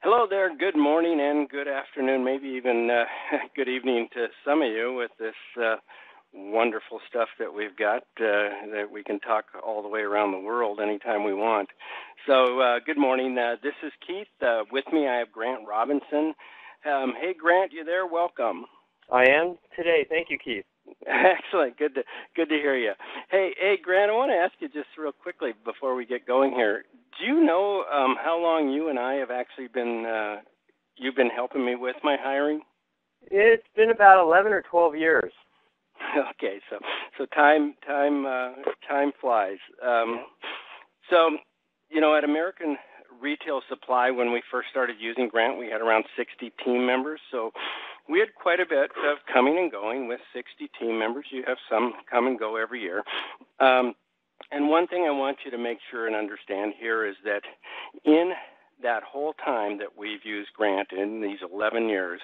Hello there. Good morning and good afternoon, maybe even good evening to some of you with this wonderful stuff that we've got that we can talk all the way around the world anytime we want. So good morning. This is Keith. With me I have Grant Robinson. Hey, Grant, you there? Welcome. I am today. Thank you, Keith. Excellent. Good to hear you. Hey, Grant, I want to ask you just real quickly before we get going here. Do you know how long you and I have actually been you've been helping me with my hiring? It's been about 11 or 12 years. Okay, so time flies. So, at American Retail Supply, when we first started using Grant, we had around 60 team members. So we had quite a bit of coming and going with 60 team members. You have some come and go every year. And one thing I want you to make sure and understand here is that in that whole time that we've used Grant in these 11 years,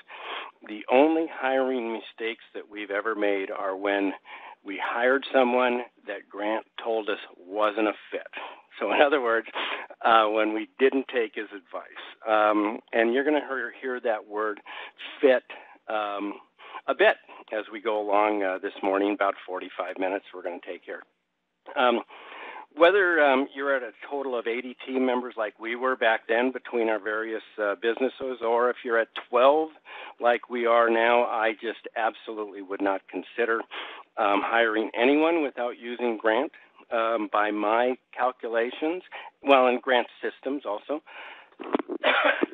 the only hiring mistakes that we've ever made are when we hired someone that Grant told us wasn't a fit. So in other words, when we didn't take his advice. And you're going to hear that word fit a bit as we go along this morning, about 45 minutes we're going to take here. Whether you're at a total of 80 team members like we were back then between our various businesses, or if you're at 12 like we are now, I just absolutely would not consider hiring anyone without using Grant. By my calculations, and Grant systems also,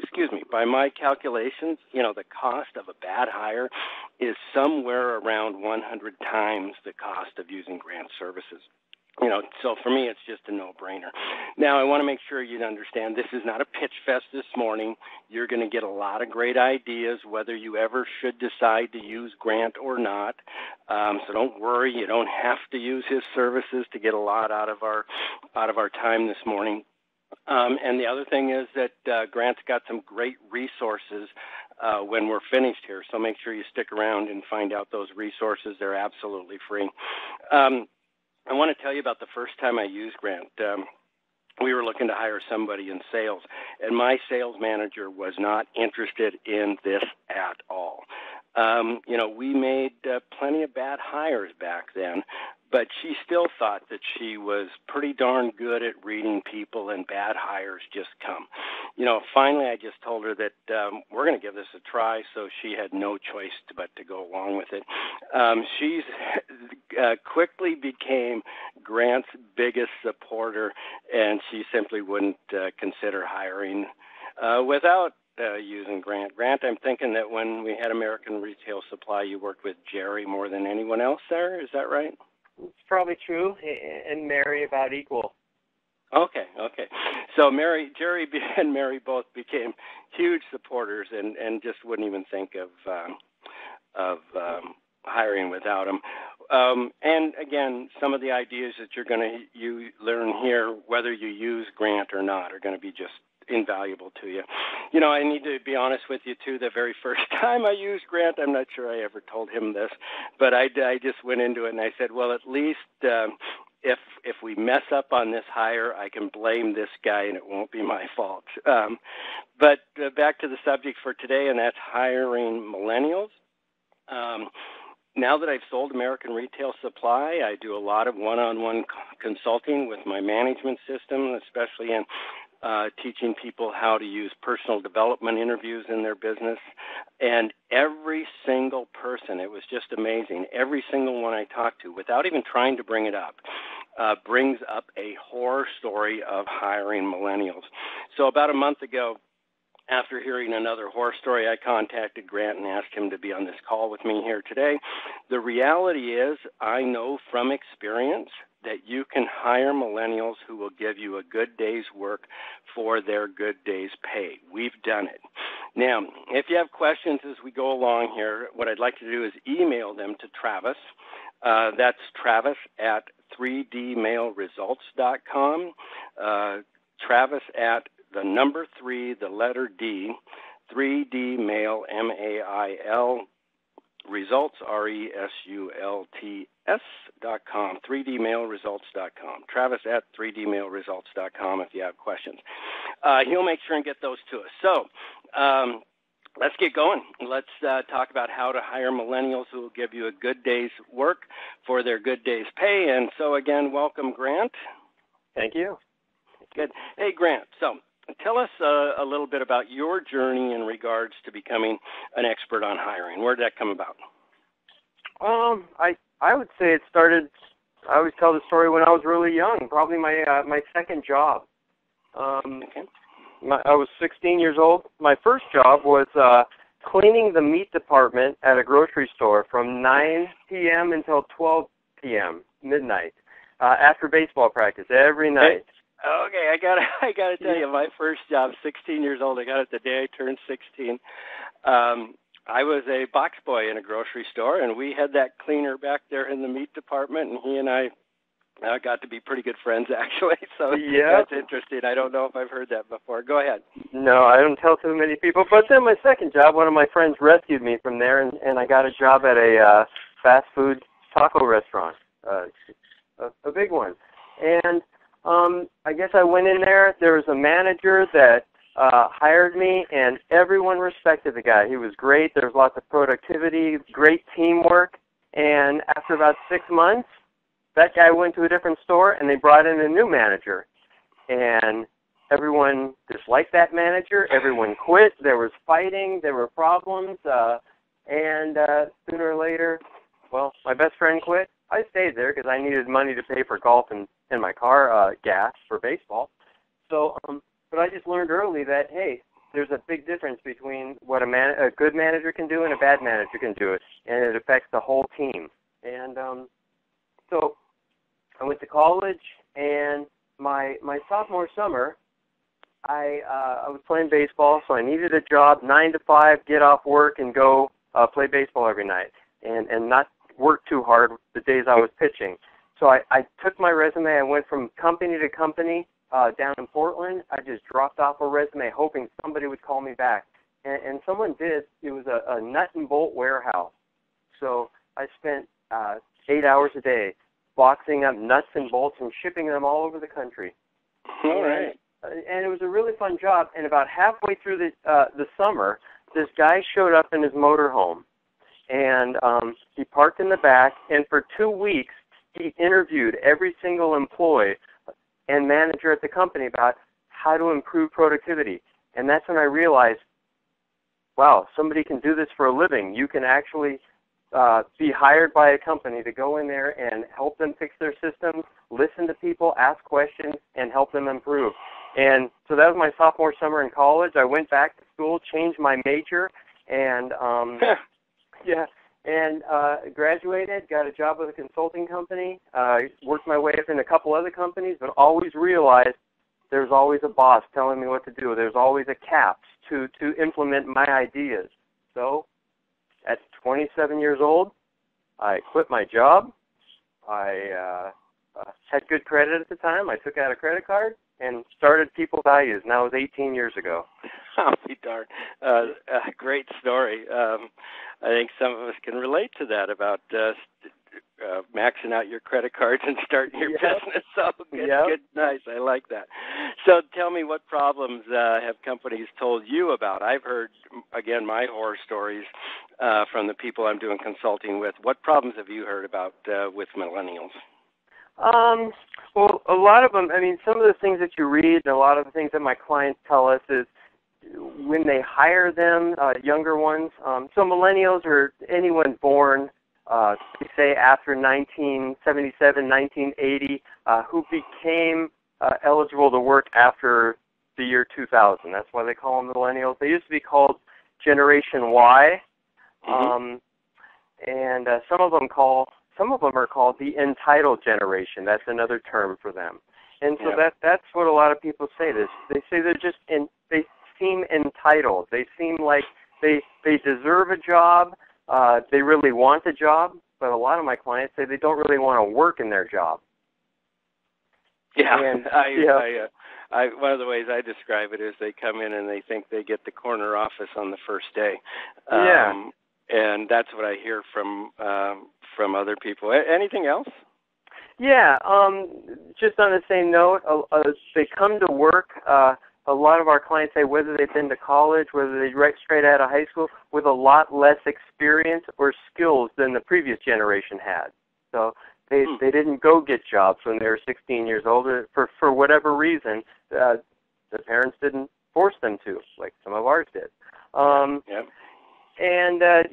excuse me, by my calculations, the cost of a bad hire is somewhere around 100 times the cost of using Grant services. So for me, it's just a no-brainer. Now, I want to make sure you understand this is not a pitch fest this morning. You're going to get a lot of great ideas, whether you ever should decide to use Grant or not. So don't worry, you don't have to use his services to get a lot out of our time this morning. And the other thing is that Grant's got some great resources when we're finished here. So make sure you stick around and find out those resources. They're absolutely free. I want to tell you about the first time I used Grant. We were looking to hire somebody in sales, and my sales manager was not interested in this at all. We made plenty of bad hires back then, but she still thought that she was pretty darn good at reading people, and bad hires just come. Finally, I just told her that we're going to give this a try, so she had no choice but to go along with it. She's quickly became Grant's biggest supporter, and she simply wouldn't consider hiring without using Grant. Grant, I'm thinking that when we had American Retail Supply, you worked with Jerry more than anyone else there. Is that right? It's probably true, and Mary about equal. Okay. So Jerry and Mary both became huge supporters and just wouldn't even think of hiring without him. And again, some of the ideas that you're going to learn here, whether you use Grant or not, are going to be just invaluable to you. I need to be honest with you too. The very first time I used Grant, I'm not sure I ever told him this, but I just went into it and I said, well, at least if we mess up on this hire, I can blame this guy and it won't be my fault. But back to the subject for today, and that's hiring millennials. Now that I've sold American Retail Supply, I do a lot of one-on-one consulting with my management system, especially in teaching people how to use personal development interviews in their business. And every single person, it was just amazing, every single one I talked to, without even trying to bring it up, brings up a horror story of hiring millennials. So about a month ago, after hearing another horror story, I contacted Grant and asked him to be on this call with me here today. The reality is, I know from experience that you can hire millennials who will give you a good day's work for their good day's pay. We've done it. Now, if you have questions as we go along here, what I'd like to do is email them to Travis. That's Travis at 3dmailresults.com. Travis at the number 3, the letter D, 3dmail, M-A-I-L, results, RESULTS.com, 3dmailresults.com. Travis at 3dmailresults.com if you have questions. he'll make sure and get those to us. So let's get going. Let's talk about how to hire millennials who will give you a good day's work for their good day's pay. And so, again, welcome, Grant. Thank you. Good. Hey, Grant, so tell us a little bit about your journey in regards to becoming an expert on hiring. Where did that come about? I would say it started, I always tell the story when I was really young, probably my second job. Okay. I was 16 years old. My first job was cleaning the meat department at a grocery store from 9 p.m. until 12 p.m., midnight, after baseball practice every night. Okay, I gotta tell you, my first job, 16 years old, I got it the day I turned 16. I was a box boy in a grocery store, and we had that cleaner back there in the meat department, and he and I got to be pretty good friends, actually. So That's interesting. I don't know if I've heard that before. Go ahead. No, I don't tell too many people. But then my second job, one of my friends rescued me from there, and I got a job at a fast food taco restaurant, a big one. And I guess I went in there. There was a manager that hired me, and everyone respected the guy. He was great. There was lots of productivity, great teamwork. And after about 6 months, that guy went to a different store, and they brought in a new manager. And everyone disliked that manager. Everyone quit. There was fighting. There were problems. And sooner or later, well, my best friend quit. I stayed there because I needed money to pay for golf and my car gas for baseball. So, but I just learned early that, hey, there's a big difference between what a good manager can do and a bad manager can do it, and it affects the whole team. And so I went to college, and my sophomore summer, I was playing baseball, so I needed a job, 9 to 5, get off work and go play baseball every night, and not work too hard the days I was pitching. So I took my resume. I went from company to company down in Portland. I just dropped off a resume hoping somebody would call me back. And someone did. It was a nut and bolt warehouse. So I spent 8 hours a day boxing up nuts and bolts and shipping them all over the country. All right. And it was a really fun job. And about halfway through the summer, this guy showed up in his motorhome. And he parked in the back, and for 2 weeks, he interviewed every single employee and manager at the company about how to improve productivity. And that's when I realized, wow, somebody can do this for a living. You can actually be hired by a company to go in there and help them fix their systems, listen to people, ask questions, and help them improve. And so that was my sophomore summer in college. I went back to school, changed my major, and graduated, got a job with a consulting company, worked my way up in a couple other companies, but always realized there's always a boss telling me what to do. There's always a cap to implement my ideas. So at 27 years old, I quit my job. I had good credit at the time. I took out a credit card and started People Values, and that was 18 years ago. I'll be darned. A great story. I think some of us can relate to that about maxing out your credit cards and starting your business. So good, nice. I like that. So tell me, what problems have companies told you about? I've heard, again, my horror stories from the people I'm doing consulting with. What problems have you heard about with millennials? Well, a lot of them, I mean, some of the things that you read and a lot of the things that my clients tell us is when they hire them, younger ones, so millennials are anyone born, say after 1977, 1980, who became eligible to work after the year 2000. That's why they call them millennials. They used to be called Generation Y, and some of them are called the entitled generation. That's another term for them. And so that's what a lot of people say. They say they seem entitled. They seem like they deserve a job. They really want a job. But a lot of my clients say they don't really want to work in their job. Yeah, and, one of the ways I describe it is they come in and they think they get the corner office on the first day. And that's what I hear from other people. Anything else? Yeah, just on the same note, they come to work a lot of our clients say whether they've been to college, whether they right straight out of high school, with a lot less experience or skills than the previous generation had. So they didn't go get jobs when they were 16 years old for whatever reason. The parents didn't force them to, like some of ours did. Yep. And a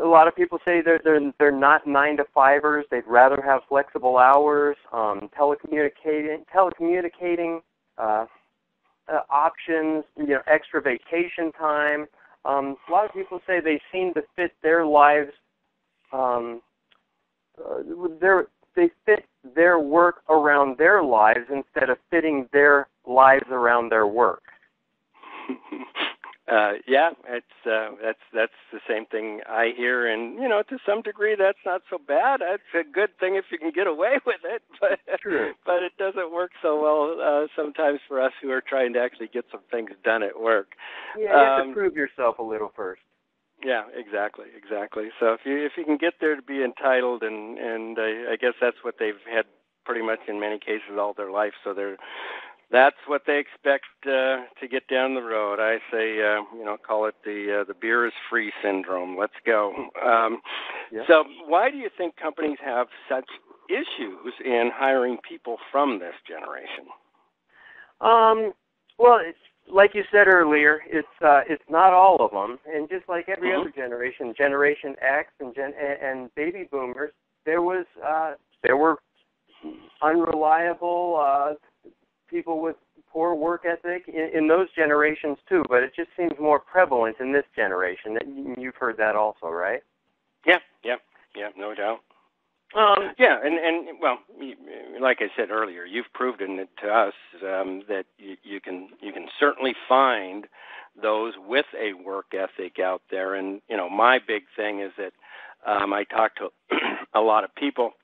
lot of people say they're not 9-to-5ers. They'd rather have flexible hours, telecommunicating options, extra vacation time. A lot of people say they seem to fit their lives. They fit their work around their lives instead of fitting their lives around their work. Yeah, that's the same thing I hear, and to some degree that's not so bad. It's a good thing if you can get away with it, but but it doesn't work so well sometimes for us who are trying to actually get some things done at work. Yeah, you have to prove yourself a little first. Yeah, exactly. So if you can get there to be entitled, and I guess that's what they've had pretty much in many cases all their life, so that's what they expect to get down the road. I say, call it the beer is free syndrome. Let's go. So why do you think companies have such issues in hiring people from this generation? Well, it's, like you said earlier, it's not all of them, and just like every other generation, Generation X and baby boomers, there were unreliable people with poor work ethic in those generations too, but it just seems more prevalent in this generation. You've heard that also, right? Yeah, no doubt. And well, like I said earlier, you've proven it to us that you can certainly find those with a work ethic out there. And my big thing is that I talk to a lot of people,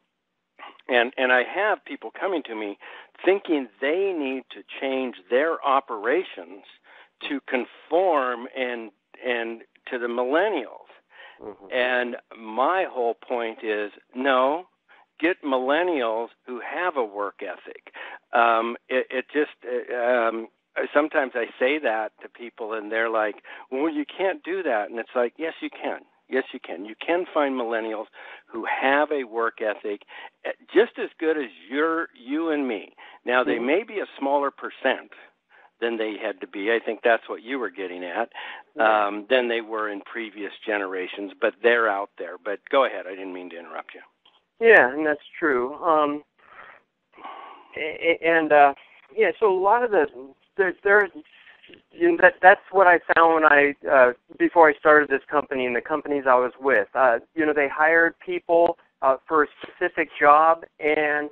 and I have people coming to me thinking they need to change their operations to conform and to the millennials. And my whole point is, no, get millennials who have a work ethic. Sometimes I say that to people, and they're like, well, you can't do that. And it's like, yes, you can. Yes, you can. You can find millennials who have a work ethic just as good as you and me. Now, they may be a smaller percent than they had to be. I think that's what you were getting at, than they were in previous generations, but they're out there. But go ahead. I didn't mean to interrupt you. Yeah, and that's true. So a lot of that's what I found when before I started this company and the companies I was with. They hired people for a specific job, and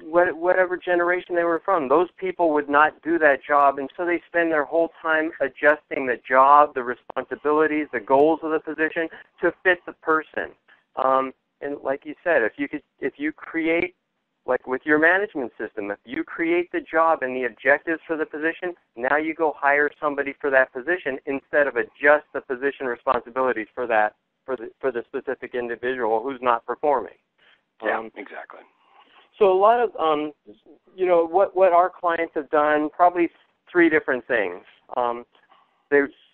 whatever generation they were from, those people would not do that job, and so they spend their whole time adjusting the job, the responsibilities, the goals of the position to fit the person. And like you said, if you create, like with your management system, if you create the job and the objectives for the position, now you go hire somebody for that position instead of adjust the position responsibilities for the specific individual who's not performing. Yeah, exactly. So a lot of what our clients have done, probably 3 different things.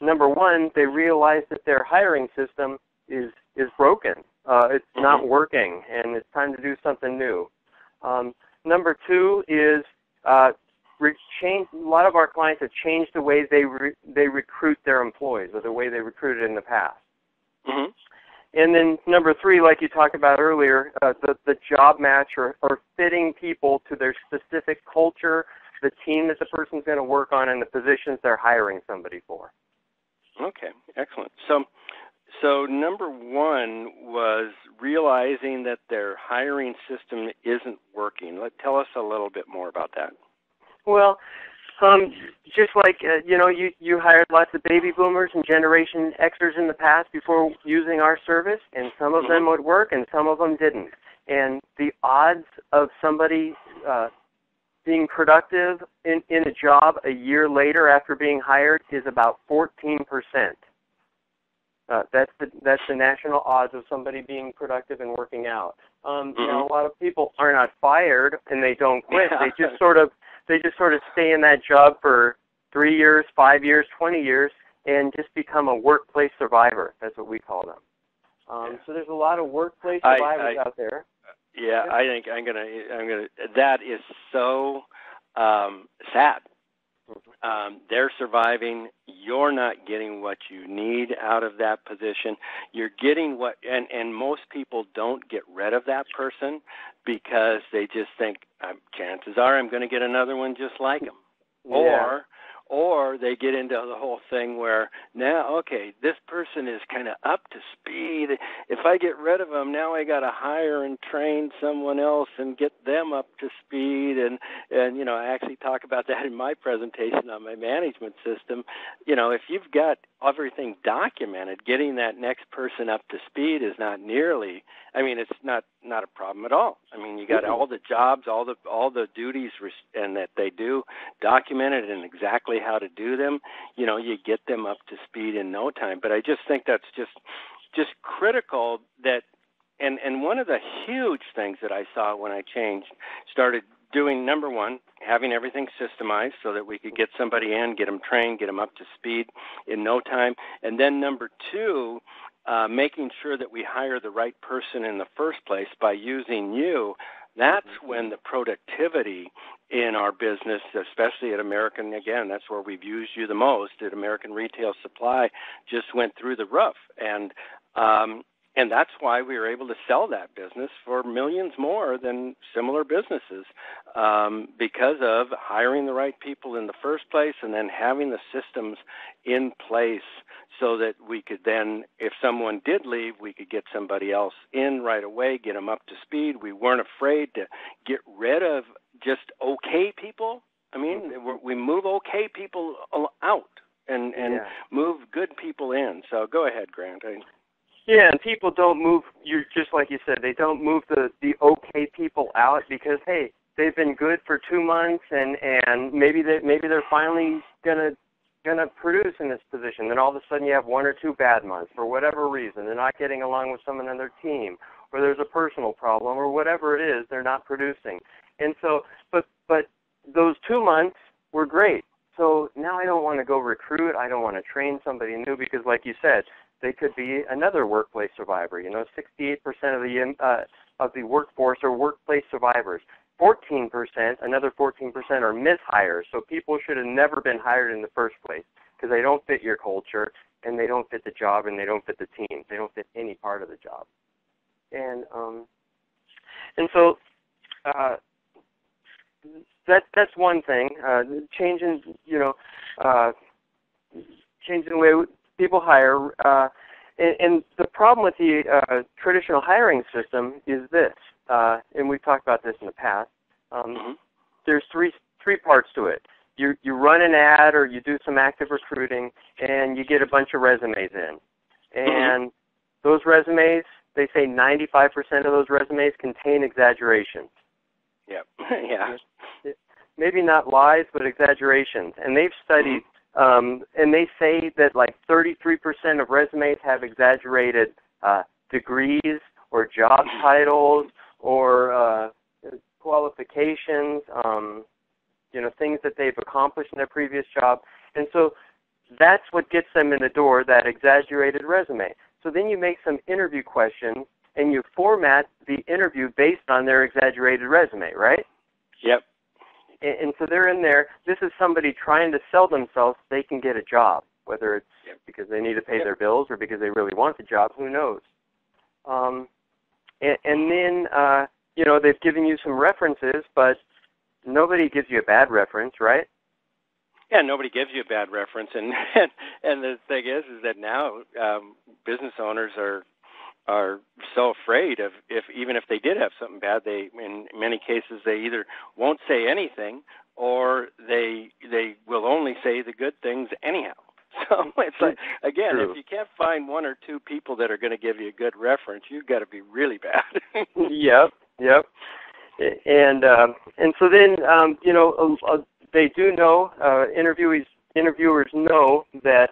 Number one, they realize that their hiring system is broken. It's not working, and it's time to do something new. Number 2 is a lot of our clients have changed the way they recruit their employees, or the way they recruited in the past. And then number 3, like you talked about earlier, the job match or fitting people to their specific culture, the team that the person's going to work on, and the positions they're hiring somebody for. Okay, excellent. So number 1 was realizing that their hiring system isn't working. Tell us a little bit more about that. Well, just like, you hired lots of baby boomers and Generation Xers in the past before using our service, and some of them would work and some of them didn't. And the odds of somebody being productive in a job a year later after being hired is about 14%. That's the national odds of somebody being productive and working out. A lot of people are not fired and they don't quit. They just sort of stay in that job for 3 years, 5 years, 20 years, and just become a workplace survivor. That's what we call them. So there's a lot of workplace survivors out there. Yeah, I think I'm gonna. That is so sad. They're surviving. You're not getting what you need out of that position. You're getting what, and most people don't get rid of that person because they just think, chances are I'm going to get another one just like him. Yeah. Or they get into the whole thing where now, okay, this person is kind of up to speed. If I get rid of them, now I got to hire and train someone else and get them up to speed. And I actually talk about that in my presentation on my management system. If you've got everything documented, getting that next person up to speed is not nearly. It's not a problem at all. You got all the jobs, all the duties, and that they do documented and exactly how to do them. You get them up to speed in no time. But I just think that's just critical. That and one of the huge things that I saw when I started doing, number one, having everything systemized so that we could get somebody in, get them trained, get them up to speed in no time, and then number two, making sure that we hire the right person in the first place by using you. That's when the productivity in our business, especially at American, again, that's where we've used you the most, at American Retail Supply, just went through the roof. And that's why we were able to sell that business for millions more than similar businesses, because of hiring the right people in the first place and then having the systems in place so that we could then, if someone did leave, we could get somebody else in right away, get them up to speed. We weren't afraid to get rid of just okay people. We move okay people out and move good people in. So go ahead, Grant. Yeah, and people don't move. You just like you said, they don't move the okay people out because hey, they've been good for 2 months, and maybe they're finally gonna produce in this position. Then all of a sudden you have 1 or 2 bad months for whatever reason. They're not getting along with someone on their team, or there's a personal problem, or whatever it is. They're not producing, and so but those 2 months were great. So now I don't want to go recruit. I don't want to train somebody new because, like you said, they could be another workplace survivor. 68% of the workforce are workplace survivors. 14%, another 14% are mishires. So people should have never been hired in the first place because they don't fit your culture, and they don't fit the job, and they don't fit the team. They don't fit any part of the job. And so that's one thing. Changing the way people hire. And the problem with the traditional hiring system is this, and we've talked about this in the past. There's three parts to it. You run an ad or you do some active recruiting, and you get a bunch of resumes in. And those resumes, they say 95% of those resumes contain exaggerations. Yep. Yeah. Maybe not lies, but exaggerations. And they've studied, and they say that like 33% of resumes have exaggerated degrees or job titles or qualifications, things that they've accomplished in their previous job. And so that's what gets them in the door, that exaggerated resume. So then you make some interview questions, and you format the interview based on their exaggerated resume, right? Yep. And so they're in there. This is somebody trying to sell themselves so they can get a job, whether it's because they need to pay their bills or because they really want the job. Who knows? And then, they've given you some references, but nobody gives you a bad reference, right? Yeah, nobody gives you a bad reference. And the thing is that now business owners are so afraid of even if they did have something bad, they in many cases they either won't say anything or they will only say the good things anyhow. So it's like, again, True. If you can't find 1 or 2 people that are going to give you a good reference, you've got to be really bad. Yep. And so then they do know, interviewers know that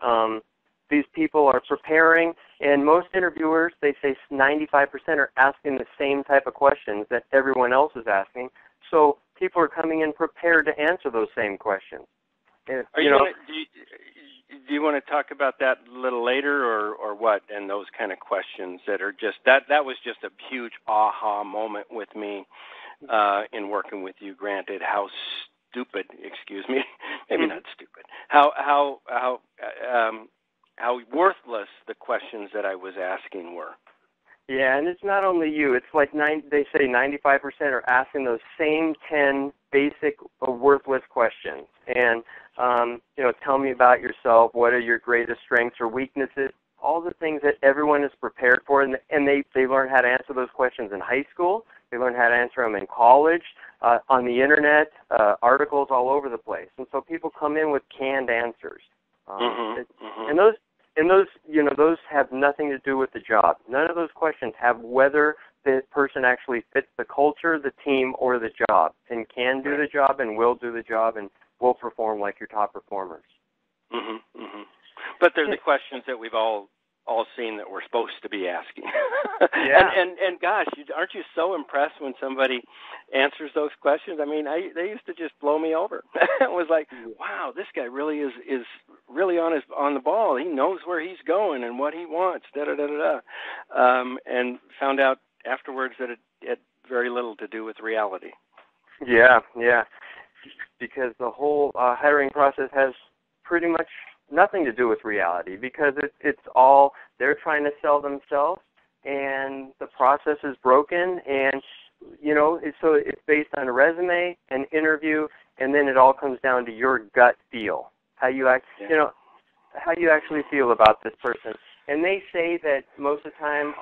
these people are preparing, and most interviewers, they say 95% are asking the same type of questions that everyone else is asking. So people are coming in prepared to answer those same questions. And, do you want to talk about that a little later, or what? And those kind of questions that are just that was just a huge aha moment with me in working with you. Granted, how stupid, excuse me, maybe not stupid, how worthless the questions that I was asking were. Yeah, and it's not only you. It's like they say 95% are asking those same 10 basic worthless questions. And, tell me about yourself. What are your greatest strengths or weaknesses? All the things that everyone is prepared for. And they learn how to answer those questions in high school. They learn how to answer them in college, on the Internet, articles all over the place. And so people come in with canned answers. And those have nothing to do with the job. None of those questions have whether the person actually fits the culture, the team, or the job, and can do the job and will do the job and will perform like your top performers. But they're the questions that we've all seen that we're supposed to be asking. Yeah. and gosh, aren't you so impressed when somebody answers those questions? I mean, they used to just blow me over. It was like, wow, this guy really is really on the ball. He knows where he's going and what he wants. And found out afterwards that it had very little to do with reality. Yeah. Because the whole hiring process has pretty much nothing to do with reality, because it's all they're trying to sell themselves, and the process is broken, and so it's based on a resume, an interview, and then it all comes down to your gut feel, how you how you actually feel about this person. And they say that most of the time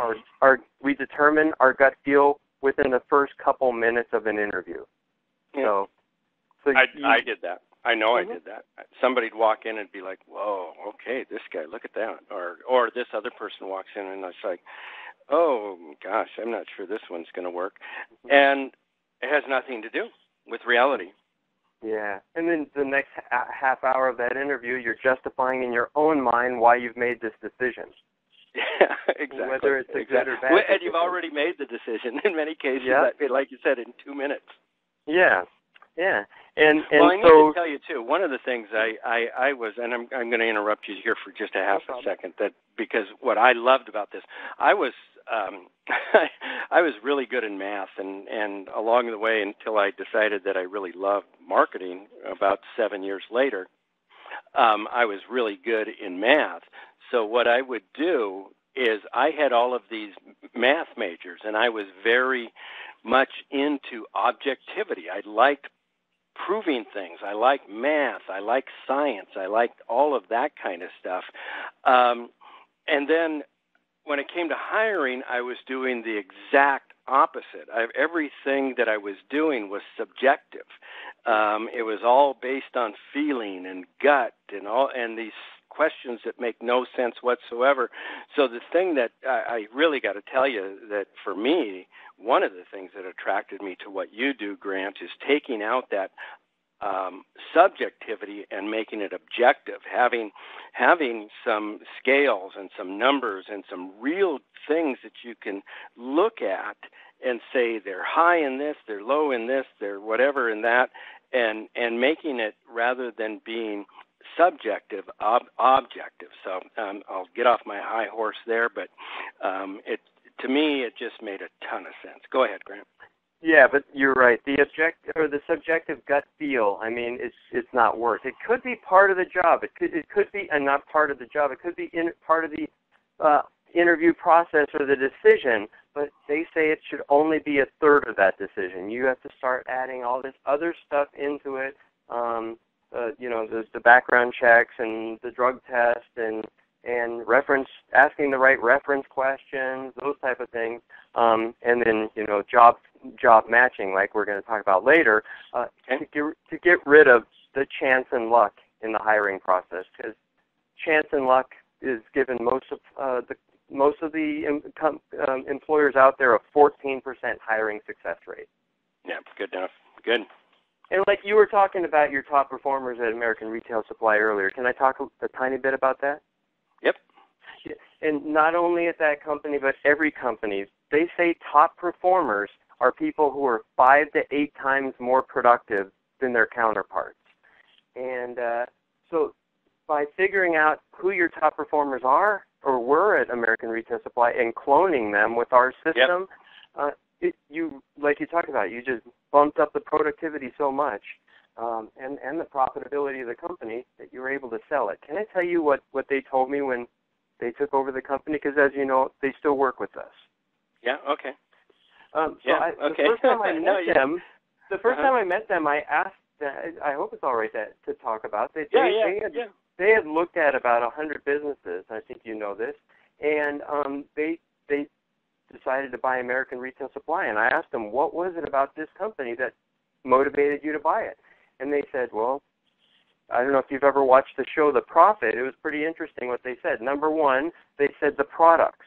we determine our gut feel within the first couple minutes of an interview. Yeah. So I did that. I know I did that. Somebody'd walk in and be like, whoa, okay, this guy, look at that. Or this other person walks in and it's like, oh, gosh, I'm not sure this one's going to work. And it has nothing to do with reality. Yeah. And then the next half hour of that interview, you're justifying in your own mind why you've made this decision. Yeah, exactly. Whether it's a good or bad And you've already made the decision in many cases, like you said, in 2 minutes. Yeah. And well, I need to tell you too. One of the things I was, and I'm going to interrupt you here for just a half a second, because what I loved about this, I was I was really good in math, and along the way, until I decided that I really loved marketing, about 7 years later, I was really good in math. So what I would do is I had all of these math majors, and I was very much into objectivity. I liked proving things. I liked math. I liked science. I liked all of that kind of stuff. And then when it came to hiring, I was doing the exact opposite. Everything that I was doing was subjective. It was all based on feeling and gut and these questions that make no sense whatsoever. So the thing that I really got to tell you, that for me, one of the things that attracted me to what you do, Grant, is taking out that subjectivity and making it objective, having some scales and some numbers and some real things that you can look at and say they're high in this, they're low in this, they're whatever in that, and making it, rather than being subjective, objective. So I'll get off my high horse there, but to me it just made a ton of sense. Go ahead, Grant. Yeah, but you're right. The subjective gut feel, I mean, it's not worth. It could be part of the job. It could be not part of the job. It could be part of the interview process or the decision, but they say it should only be a third of that decision. You have to start adding all this other stuff into it, the background checks and the drug test and asking the right reference questions, those type of things, and then job matching, like we're going to talk about later, to get rid of the chance and luck in the hiring process, because chance and luck is given most of the employers out there a 14% hiring success rate. Yeah, good enough. Good. And like you were talking about your top performers at American Retail Supply earlier, can I talk a tiny bit about that? Yep. And not only at that company, but every company, they say top performers are people who are 5 to 8 times more productive than their counterparts. And so by figuring out who your top performers are or were at American Retail Supply and cloning them with our system, you like you talked about, you just bumped up the productivity so much and the profitability of the company that you were able to sell it. Can I tell you what they told me when they took over the company? Because as you know, they still work with us. Yeah, okay. The first time I met time I met them, I asked, I hope it's all right to talk about. They had looked at about 100 businesses, I think you know this, and they decided to buy American Retail Supply. And I asked them, what was it about this company that motivated you to buy it? And they said, well, I don't know if you've ever watched the show The Profit. It was pretty interesting what they said. Number one, they said the products.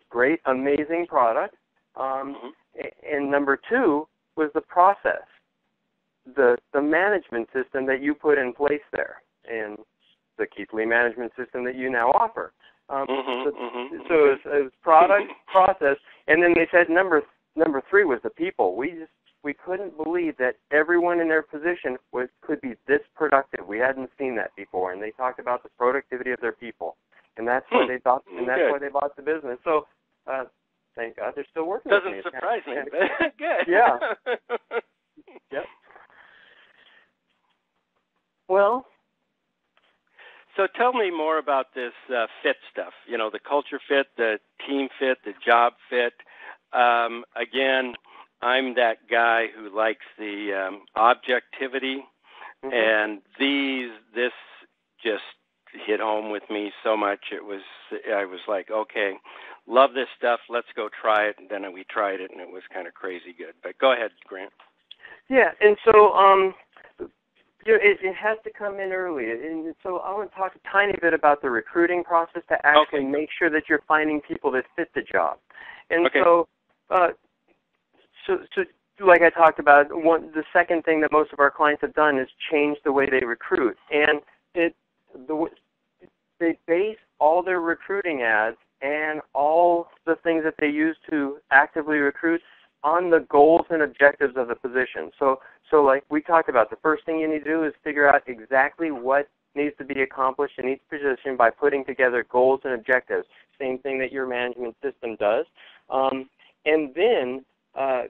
Great, amazing product. And number two was the process, the management system that you put in place there, and the Keith Lee management system that you now offer. So it was product, process, and then they said number three was the people. We couldn't believe that everyone in their position could be this productive. We hadn't seen that before, and they talked about the productivity of their people, and that's why they thought, and that's why they bought the business. So, thank God they're still working. Doesn't surprise me. Good. Yeah. Yep. Well. So tell me more about this fit stuff. You know, the culture fit, the team fit, the job fit. Again, I'm that guy who likes the objectivity, and this just hit home with me so much. I was like, okay, love this stuff. Let's go try it. And then we tried it, and it was kind of crazy good. But go ahead, Grant. Yeah, and so it has to come in early. And so I want to talk a tiny bit about the recruiting process to actually make sure that you're finding people that fit the job. And so like I talked about, the second thing that most of our clients have done is change the way they recruit. And they base all their recruiting ads and all the things that they use to actively recruit on the goals and objectives of the position. So like we talked about, the first thing you need to do is figure out exactly what needs to be accomplished in each position by putting together goals and objectives, same thing that your management system does. And then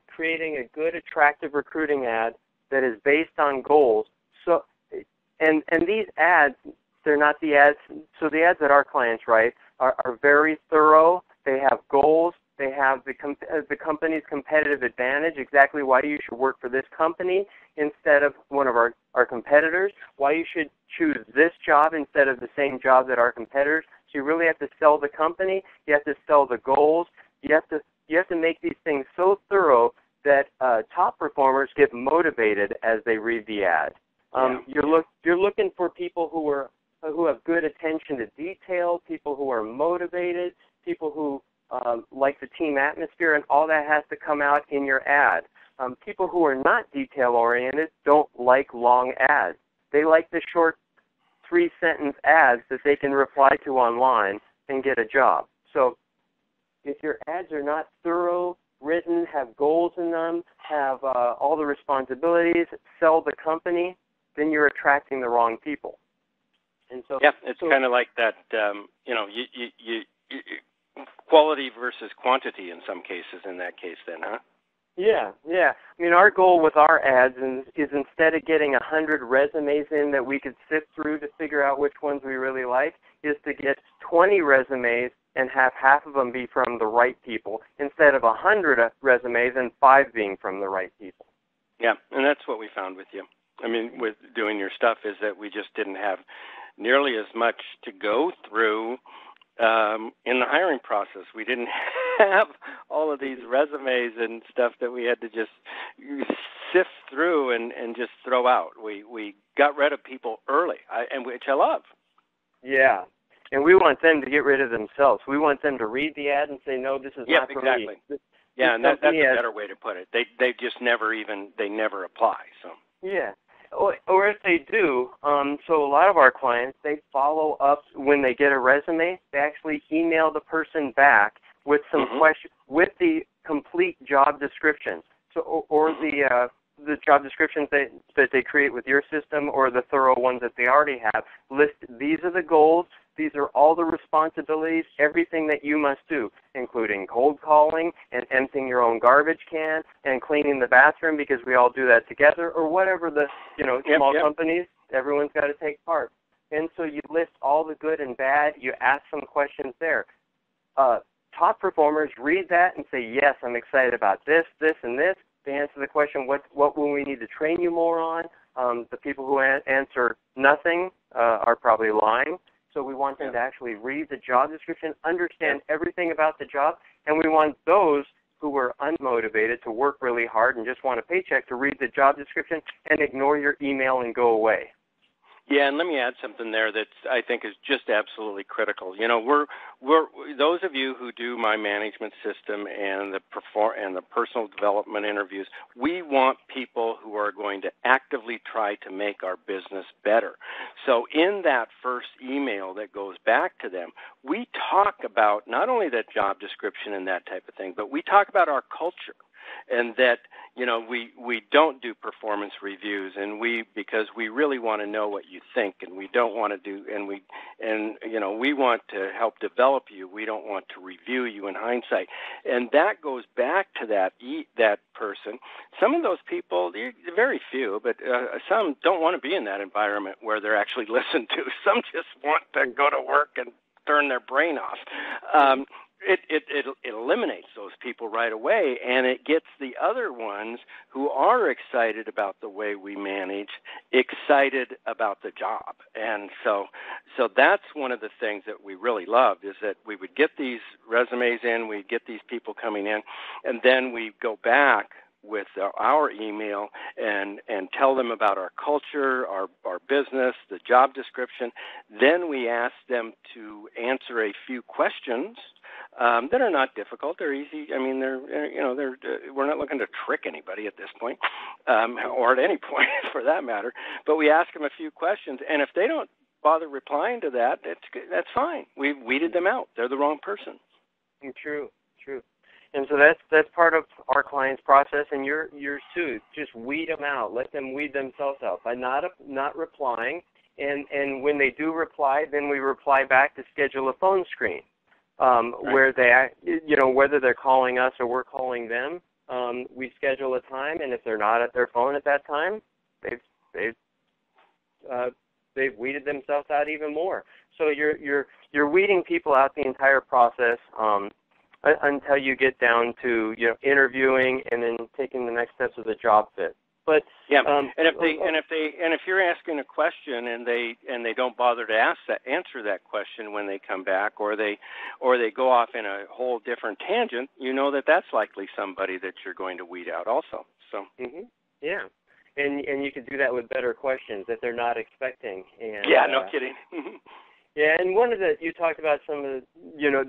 creating a good, attractive recruiting ad that is based on goals. So, and these ads, they're not the ads. So the ads that our clients write are very thorough. They have goals. They have the company's competitive advantage, exactly why you should work for this company instead of one of our competitors, why you should choose this job instead of the same job that our competitors. So you really have to sell the company. You have to sell the goals. You have to make these things so thorough that top performers get motivated as they read the ad. You're looking for people who have good attention to detail, people who are motivated, people who like the team atmosphere, and all that has to come out in your ad. People who are not detail-oriented don't like long ads. They like the short 3-sentence ads that they can reply to online and get a job. So if your ads are not thorough, written, have goals in them, have all the responsibilities, sell the company, then you're attracting the wrong people. And so it's kind of like that. You quality versus quantity in some cases. In that case, then, huh? Yeah. I mean, our goal with our ads is instead of getting 100 resumes in that we could sift through to figure out which ones we really like, is to get 20 resumes and have half of them be from the right people instead of 100 resumes and 5 being from the right people. Yeah, and that's what we found with you. I mean, with doing your stuff is that we just didn't have nearly as much to go through in the hiring process. We didn't have all of these resumes and stuff that we had to just sift through and just throw out. We got rid of people early, which I love. Yeah, and we want them to get rid of themselves. We want them to read the ad and say, no, this is not for me. Yeah, and that's a better way to put it. They just never apply. So yeah. Or if they do, so a lot of our clients, they follow up when they get a resume. They actually email the person back with some questions, with the complete job description, so or the the job descriptions that they create with your system or the thorough ones that they already have, list these are the goals, these are all the responsibilities, everything that you must do, including cold calling and emptying your own garbage can and cleaning the bathroom because we all do that together, or whatever the small companies, everyone's got to take part. And so you list all the good and bad, you ask some questions there. Top performers read that and say, yes, I'm excited about this, this, and this. They answer the question, what will we need to train you more on? The people who answer nothing are probably lying. So we want them to actually read the job description, understand everything about the job, and we want those who are unmotivated to work really hard and just want a paycheck to read the job description and ignore your email and go away. Yeah, and let me add something there that I think is just absolutely critical. We're those of you who do my management system and the personal development interviews, we want people who are going to actively try to make our business better. So in that first email that goes back to them, we talk about not only that job description and that type of thing, but we talk about our culture. And that, we don't do performance reviews, and because we really want to know what you think, and we don't want to do, we want to help develop you. We don't want to review you in hindsight. And that goes back to that person. Some of those people, very few, but some don't want to be in that environment where they're actually listened to. Some just want to go to work and turn their brain off. It eliminates those people right away, and it gets the other ones who are excited about the way we manage excited about the job. And so that's one of the things that we really loved, is that we would get these resumes in, we'd get these people coming in, and then we go back with our email and tell them about our culture, our business, the job description. Then we ask them to answer a few questions that are not difficult. They're easy. I mean, we're not looking to trick anybody at this point, or at any point for that matter. But we ask them a few questions, and if they don't bother replying to that, that's fine. We've weeded them out. They're the wrong person. True. And so that's part of our client's process, and yours too. Just weed them out. Let them weed themselves out by not replying. And when they do reply, then we reply back to schedule a phone screen. Where they, whether they're calling us or we're calling them, we schedule a time, and if they're not at their phone at that time, they've weeded themselves out even more. So you're weeding people out the entire process until you get down to interviewing and then taking the next steps of the job fit. But if you're asking a question and they don't bother to answer that question when they come back, or they go off in a whole different tangent, that's likely somebody that you're going to weed out also. So yeah, and you can do that with better questions that they're not expecting. And no kidding. Yeah, and you talked about some of the,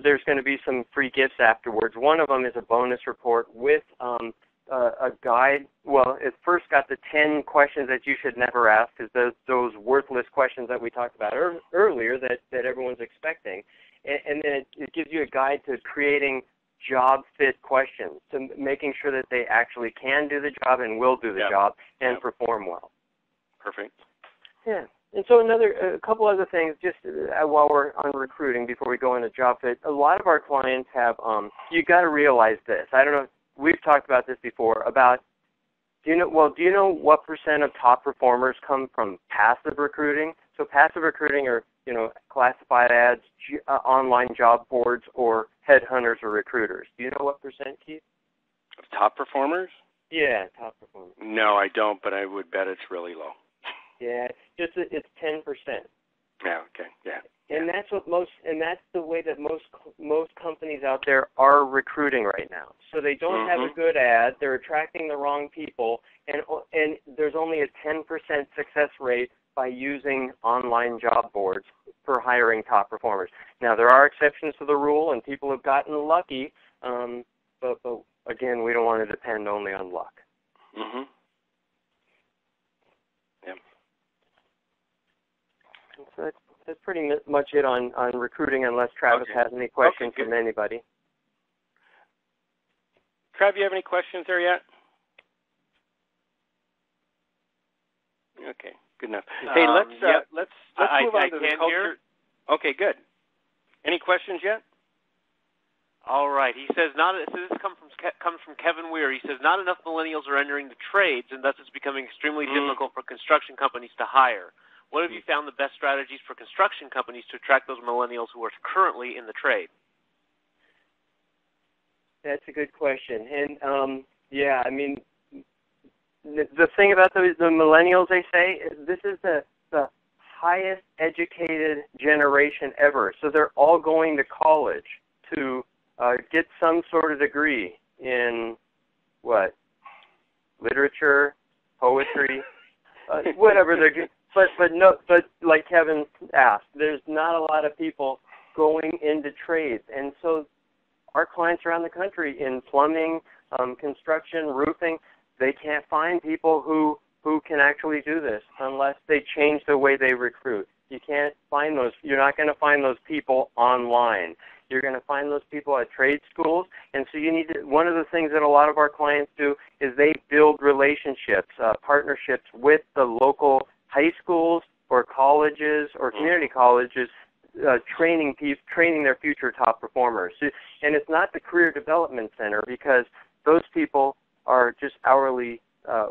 there's going to be some free gifts afterwards. One of them is a bonus report with a guide. Well, it first got the 10 questions that you should never ask, because those worthless questions that we talked about earlier that everyone's expecting. And then it gives you a guide to creating job fit questions, to making sure that they actually can do the job and will do the job and perform well. Perfect. Yeah. And so a couple other things, just while we're on recruiting, before we go into job fit, a lot of our clients have, you got to realize this. I don't know, we've talked about this before, about, do you know what % of top performers come from passive recruiting? So passive recruiting are, classified ads, online job boards, or headhunters or recruiters. Do you know what %, Keith? Of top performers? Yeah, top performers. No, I don't, but I would bet it's really low. Yeah, it's 10%. Yeah. Okay. Yeah. And that's the way that most companies out there are recruiting right now. So they don't have a good ad. They're attracting the wrong people, and there's only a 10% success rate by using online job boards for hiring top performers. Now, there are exceptions to the rule, and people have gotten lucky, but again, we don't want to depend only on luck. Yeah. So that's pretty much it on recruiting, unless Travis has any questions from anybody. Trav, you have any questions there yet? Okay, good enough. Hey, let's move on to the culture. Hear. Okay, good. Any questions yet? All right. He says this comes from Kevin Weir. He says not enough millennials are entering the trades, and thus it's becoming extremely difficult for construction companies to hire. What have you found the best strategies for construction companies to attract those millennials who are currently in the trade? That's a good question. And, I mean, the thing about the millennials, they say, is this is the highest educated generation ever. So they're all going to college to get some sort of degree in, literature, poetry, whatever they're But like Kevin asked, there's not a lot of people going into trades. And so our clients around the country in plumbing, construction, roofing, they can't find people who can actually do this unless they change the way they recruit. You can't find those. You're not going to find those people online. You're going to find those people at trade schools. And so you need to, one of the things that a lot of our clients do is they build relationships, partnerships with the local high schools or colleges or community colleges, training their future top performers. And it's not the career development center because those people are just hourly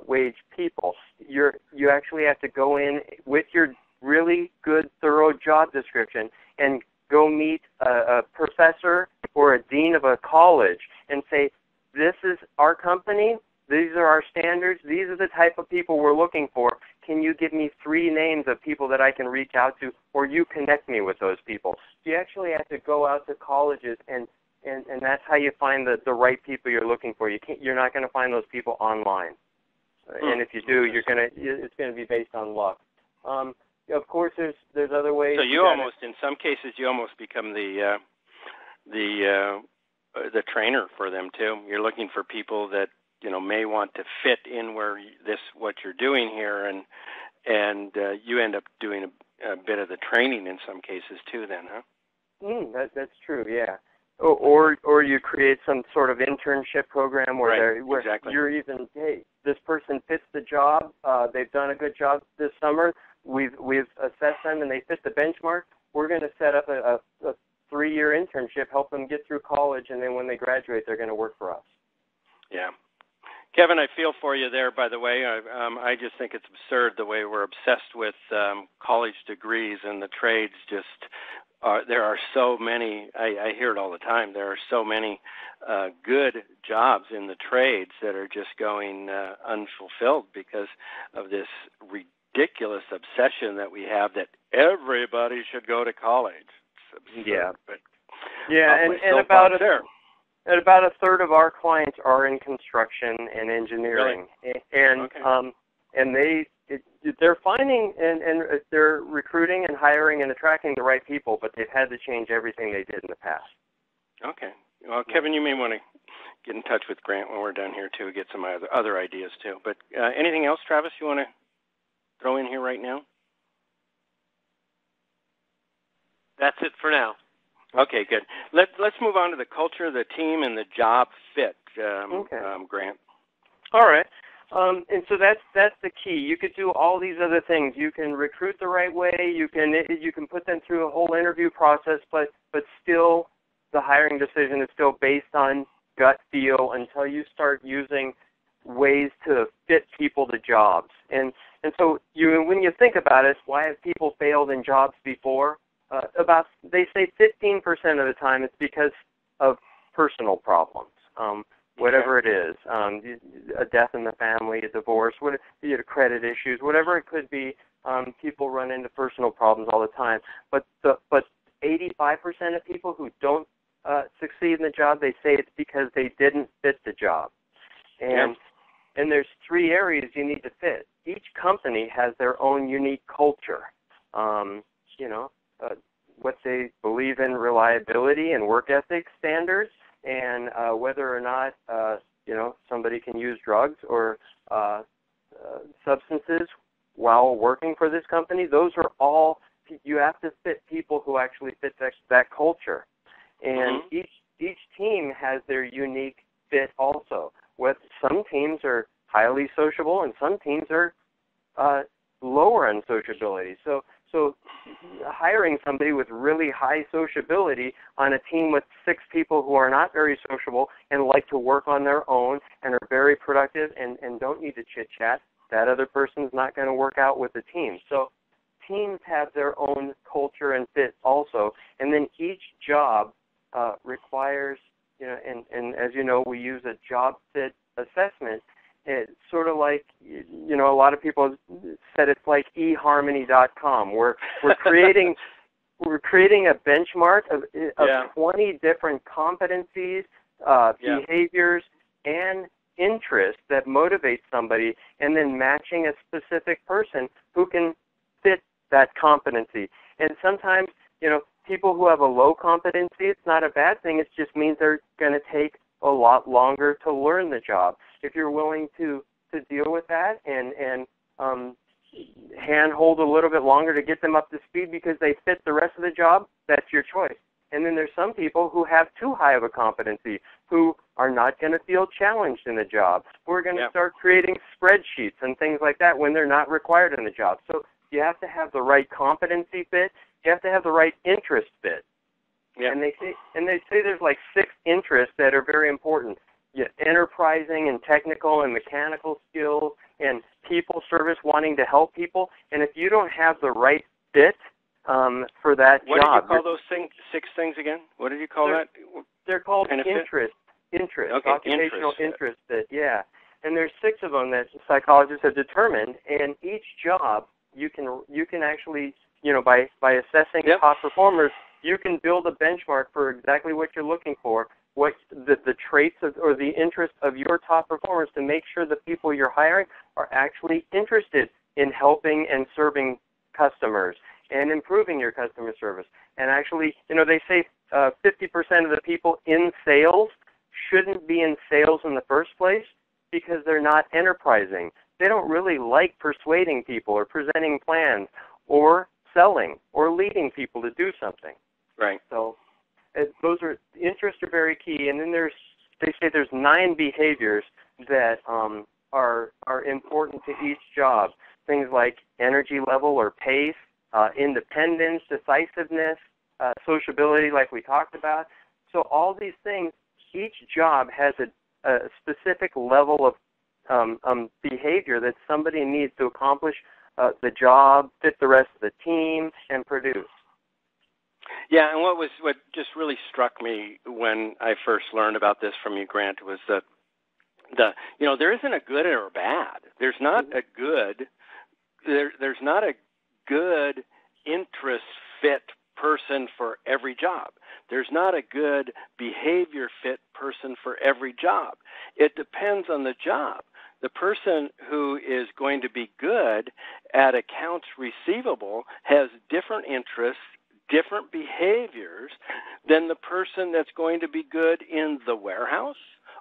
wage people. You actually have to go in with your really good, thorough job description and go meet a professor or a dean of a college and say, this is our company, these are our standards, these are the type of people we're looking for. Can you give me 3 names of people that I can reach out to, or you connect me with those people? You actually have to go out to colleges, and that's how you find the right people you're looking for. You're not going to find those people online. And if you do, it's going to be based on luck. Of course, there's other ways. So in some cases, you almost become the trainer for them too. You're looking for people that may want to fit in what you're doing here, and you end up doing a bit of the training in some cases too. Then, huh? That's true. Yeah. Or you create some sort of internship program where exactly. You're even, hey, this person fits the job. They've done a good job this summer. We've assessed them and they fit the benchmark. We're going to set up a 3-year internship, help them get through college, and then when they graduate, they're going to work for us. Yeah. Kevin, I feel for you there, by the way. I just think it's absurd the way we're obsessed with college degrees and the trades. There are so many, I hear it all the time, there are so many good jobs in the trades that are just going unfulfilled because of this ridiculous obsession that we have that everybody should go to college. It's absurd, yeah. But and about a third of our clients are in construction and engineering. Really? And they're finding and they're recruiting and hiring and attracting the right people, but they've had to change everything they did in the past. Okay. Well, Kevin, you may want to get in touch with Grant when we're done here too, get some other ideas too. But anything else, Travis, you want to throw in here right now? That's it for now. Okay, good. Let's move on to the culture, the team, and the job fit, Grant. All right. And so that's the key. You could do all these other things. You can recruit the right way. You can put them through a whole interview process, but still the hiring decision is still based on gut feel until you start using ways to fit people to jobs. And so when you think about it, why have people failed in jobs before? They say 15% of the time it's because of personal problems. Whatever it is, a death in the family, a divorce, credit issues, whatever it could be, people run into personal problems all the time. But 85% of people who don't succeed in the job, they say it's because they didn't fit the job. And there's 3 areas you need to fit. Each company has their own unique culture. What they believe in, reliability and work ethic standards, and whether or not somebody can use drugs or substances while working for this company. Those are all, you have to fit people who actually fit that culture. And each team has their unique fit also. Some teams are highly sociable and some teams are lower on sociability. So hiring somebody with really high sociability on a team with 6 people who are not very sociable and like to work on their own and are very productive and don't need to chit-chat, that other person's not going to work out with the team. So teams have their own culture and fit also, and then each job requires, and as you know, we use a job fit assessment. It's sort of like, a lot of people said it's like eHarmony.com. We're creating a benchmark of 20 different competencies, behaviors, and interests that motivate somebody, and then matching a specific person who can fit that competency. And sometimes, people who have a low competency, it's not a bad thing. It just means they're going to take a lot longer to learn the job. If you're willing to deal with that and handhold a little bit longer to get them up to speed because they fit the rest of the job, that's your choice. And then there's some people who have too high of a competency, who are not going to feel challenged in the job, who are going to start creating spreadsheets and things like that when they're not required in the job. So you have to have the right competency fit. You have to have the right interest fit. Yeah. And they say there's like 6 interests that are very important. Enterprising and technical and mechanical skills and people service, wanting to help people. And if you don't have the right fit for that what job. What did you call those 6 things again? What did you call that? They're called interest, okay, occupational interest fit, And there's 6 of them that psychologists have determined, and each job you can actually, by assessing top performers, you can build a benchmark for exactly what you're looking for, what the traits or the interests of your top performers, to make sure the people you're hiring are actually interested in helping and serving customers and improving your customer service. And actually, they say 50% of the people in sales shouldn't be in sales in the first place because they're not enterprising. They don't really like persuading people or presenting plans or selling or leading people to do something. Right. So interests are very key. And then they say there's 9 behaviors that are important to each job. Things like energy level or pace, independence, decisiveness, sociability, like we talked about. So all these things, each job has a specific level of behavior that somebody needs to accomplish the job, fit the rest of the team, and produce. Yeah, and what just really struck me when I first learned about this from you, Grant, was that there isn't a good or a bad. There's not a good. There's not a good interest fit person for every job. There's not a good behavior fit person for every job. It depends on the job. The person who is going to be good at accounts receivable has different interests, different behaviors than the person that's going to be good in the warehouse,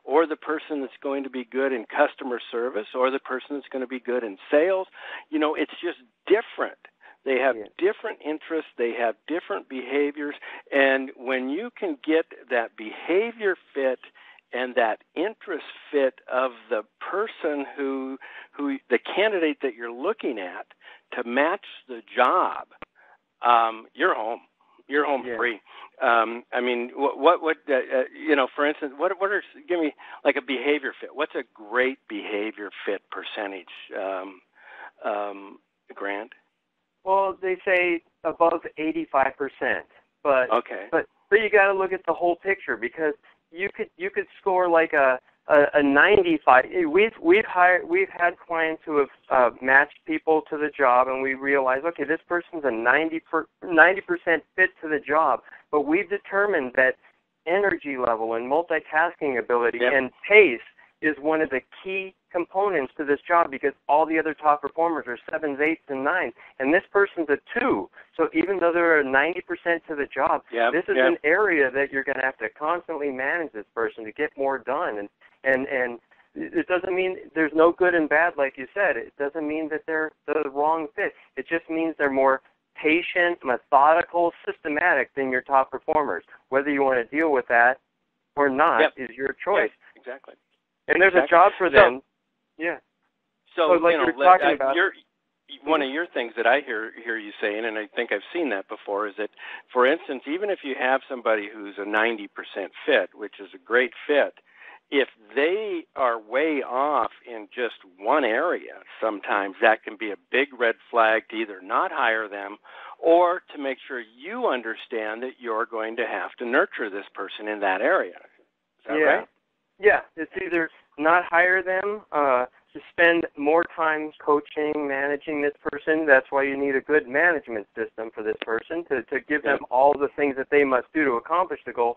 or the person that's going to be good in customer service, or the person that's going to be good in sales. It's just different. They have different interests. They have different behaviors. And when you can get that behavior fit and that interest fit of the person who the candidate that you're looking at to match the job, you're home. You're home free. For instance, give me like a behavior fit. What's a great behavior fit percentage, Grant? Well, they say above 85%, but you got to look at the whole picture, because you could score like a 95. We've had clients who have matched people to the job, and we realize, okay, this person's a 90% fit to the job, but we've determined that energy level and multitasking ability and pace is one of the key components to this job, because all the other top performers are 7s, 8s, and 9s, and this person's a 2. So even though they're 90% to the job, this is an area that you're going to have to constantly manage this person to get more done. And it doesn't mean there's no good and bad, like you said. It doesn't mean that they're the wrong fit. It just means they're more patient, methodical, systematic than your top performers. Whether you want to deal with that or not is your choice. Exactly. And there's a job for them. So like you're talking about. one of your things that I hear you saying, and I think I've seen that before, is that, for instance, even if you have somebody who's a 90% fit, which is a great fit, if they are way off in just one area, sometimes that can be a big red flag to either not hire them or to make sure you understand that you're going to have to nurture this person in that area. Is that right? Yeah, it's either not hire them, to spend more time coaching, managing this person. That's why you need a good management system for this person to give them all the things that they must do to accomplish the goal.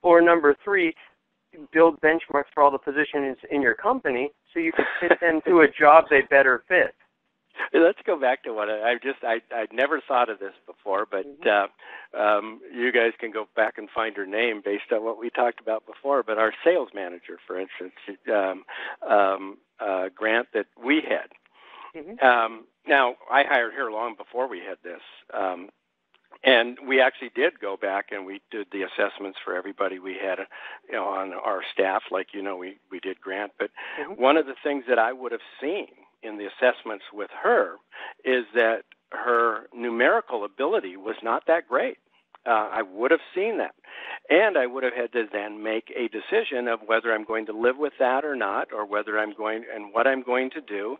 Or number 3, build benchmarks for all the positions in your company so you can fit them to a job they better fit. Let's go back to what I'd never thought of this before, but you guys can go back and find her name based on what we talked about before. But our sales manager, for instance, Grant, that we had. Now, I hired her long before we had this. And we actually did go back and we did the assessments for everybody we had, on our staff, like we did Grant. But one of the things that I would have seen in the assessments with her is that her numerical ability was not that great. I would have seen that. And I would have had to then make a decision of whether I'm going to live with that or not, or whether I'm going and what I'm going to do.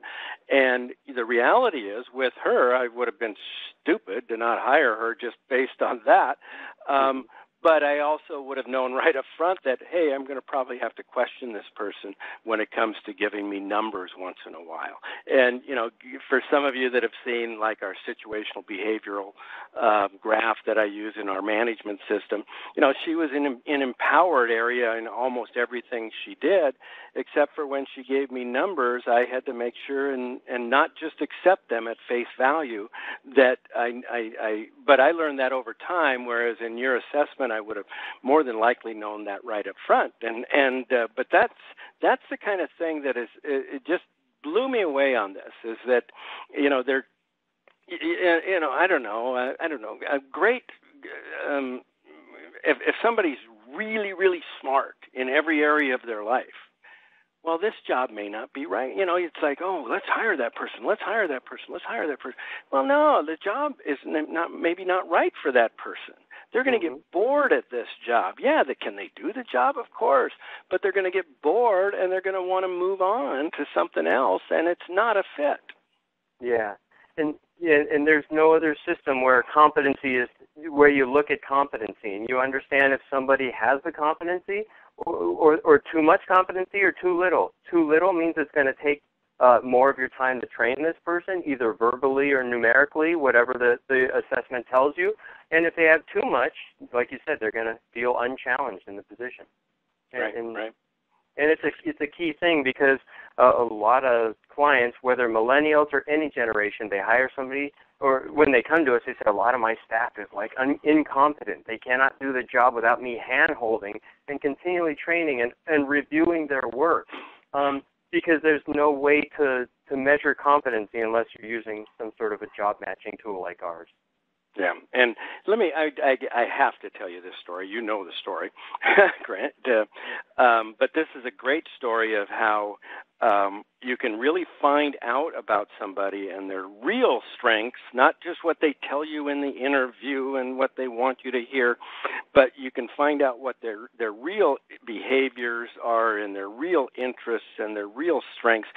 And the reality is, with her, I would have been stupid to not hire her just based on that. But I also would have known right up front that, hey, I'm going to probably have to question this person when it comes to giving me numbers once in a while. And, for some of you that have seen like our situational behavioral graph that I use in our management system, she was in an empowered area in almost everything she did, except for when she gave me numbers, I had to make sure and not just accept them at face value. That but I learned that over time, whereas in your assessment, I would have more than likely known that right up front. But that's the kind of thing that it just blew me away on this, is that, they're, I don't know, a great, if somebody's really, really smart in every area of their life, well, this job may not be right. It's like, oh, let's hire that person. Let's hire that person. Let's hire that person. Well, no, the job is maybe not right for that person. They're going to get bored at this job. Yeah, can they do the job? Of course. But they're going to get bored, and they're going to want to move on to something else, and it's not a fit. Yeah. And there's no other system where competency is, where you look at competency and you understand if somebody has the competency or too much competency or too little. Too little means it's going to take more of your time to train this person, either verbally or numerically, whatever the assessment tells you. And if they have too much, like you said, they're going to feel unchallenged in the position. Right. And it's a key thing, because a lot of clients, whether millennials or any generation, they hire somebody, or when they come to us, they say, a lot of my staff is like incompetent. They cannot do the job without me hand-holding and continually training and reviewing their work, because there's no way to measure competency unless you're using some sort of a job matching tool like ours. Yeah, and I have to tell you this story. You know the story, Grant. But this is a great story of how you can really find out about somebody and their real strengths, not just what they tell you in the interview and what they want you to hear, but you can find out what their real behaviors are and their real interests and their real strengths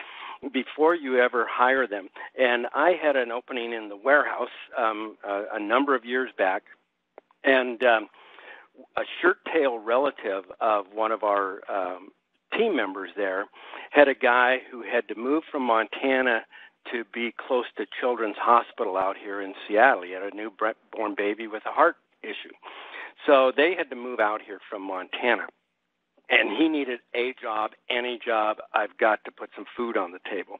before you ever hire them. And I had an opening in the warehouse a number of years back, and a shirt-tail relative of one of our team members there had a guy who had to move from Montana to be close to Children's Hospital out here in Seattle. He had a newborn baby with a heart issue. So they had to move out here from Montana. And he needed a job, any job. I've got to put some food on the table.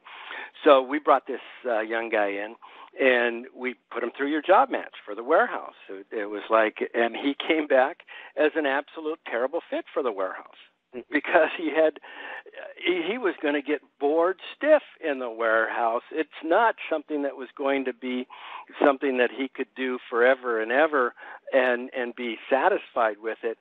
So we brought this young guy in, and we put him through your job match for the warehouse. It was like, and he came back as an absolute terrible fit for the warehouse, because he was going to get bored stiff in the warehouse. It's not something that was going to be something that he could do forever and ever and be satisfied with it.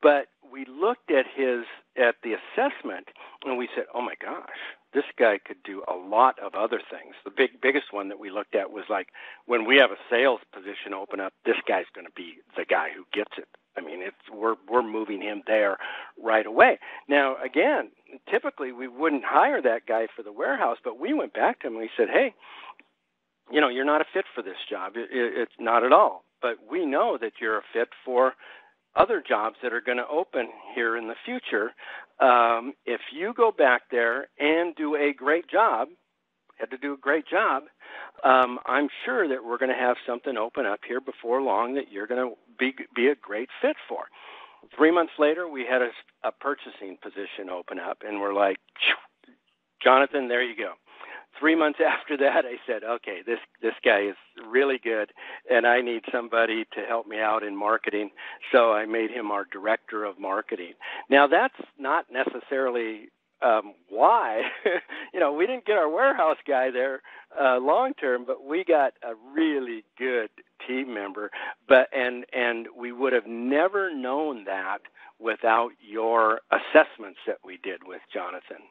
But we looked at the assessment, and we said, oh, my gosh, this guy could do a lot of other things. The biggest one that we looked at was like, when we have a sales position open up, this guy's going to be the guy who gets it. I mean, we're moving him there right away. Now, again, typically we wouldn't hire that guy for the warehouse, but we went back to him and we said, hey, you're not a fit for this job. It's not at all. But we know that you're a fit for other jobs that are going to open here in the future. If you go back there and do a great job, I'm sure that we're going to have something open up here before long that you're going to be a great fit for. 3 months later, we had a purchasing position open up, and we're like, Jonathan, there you go. 3 months after that, I said, okay, this guy is really good, and I need somebody to help me out in marketing. So I made him our director of marketing. Now, that's not necessarily why. We didn't get our warehouse guy there long term, but we got a really good team member. And we would have never known that without your assessments that we did with Jonathan.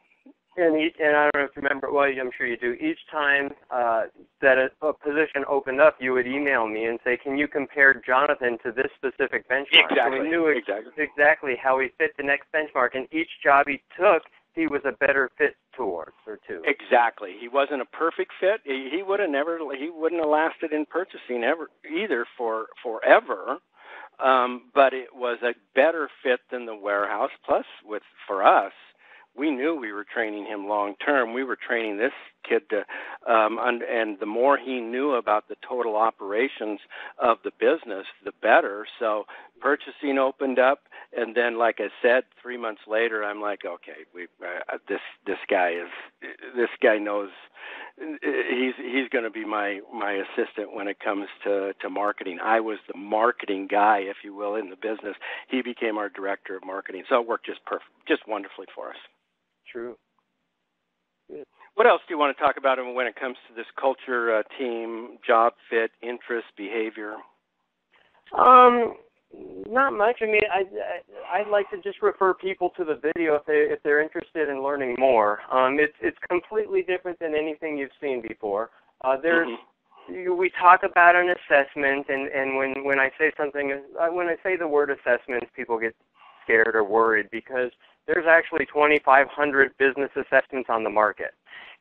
And I don't know if you remember, well, I'm sure you do, each time that a position opened up, you would email me and say, can you compare Jonathan to this specific benchmark? Exactly. So we knew exactly how he fit the next benchmark, and each job he took, he was a better fit towards or to. Exactly. He wasn't a perfect fit. He wouldn't have lasted in purchasing either forever. But it was a better fit than the warehouse. Plus, for us, we knew we were training him long term. We were training this kid to, and the more he knew about the total operations of the business, the better. So purchasing opened up, and then, like I said, 3 months later, I'm like, okay, this guy knows. He's going to be my assistant when it comes to marketing. I was the marketing guy, if you will, in the business. He became our director of marketing. So it worked just wonderfully for us. True. Good. What else do you want to talk about when it comes to this culture, team, job fit, interest, behavior? Not much. I mean, I'd like to just refer people to the video if they're interested in learning more. It's completely different than anything you've seen before. We talk about an assessment, and when I say when I say the word assessment, people get scared or worried because there's actually 2,500 business assessments on the market,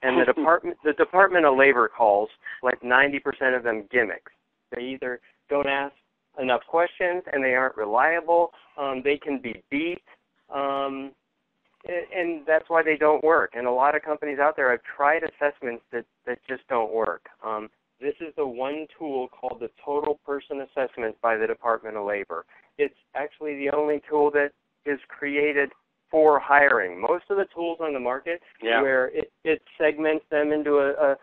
and the Department of Labor calls like 90% of them gimmicks. They either don't ask enough questions and they aren't reliable. They can be beat, and that's why they don't work. And a lot of companies out there have tried assessments that just don't work. This is the one tool called the Total Person Assessment by the Department of Labor. It's actually the only tool that is created for hiring. Most of the tools on the market, where it segments them into a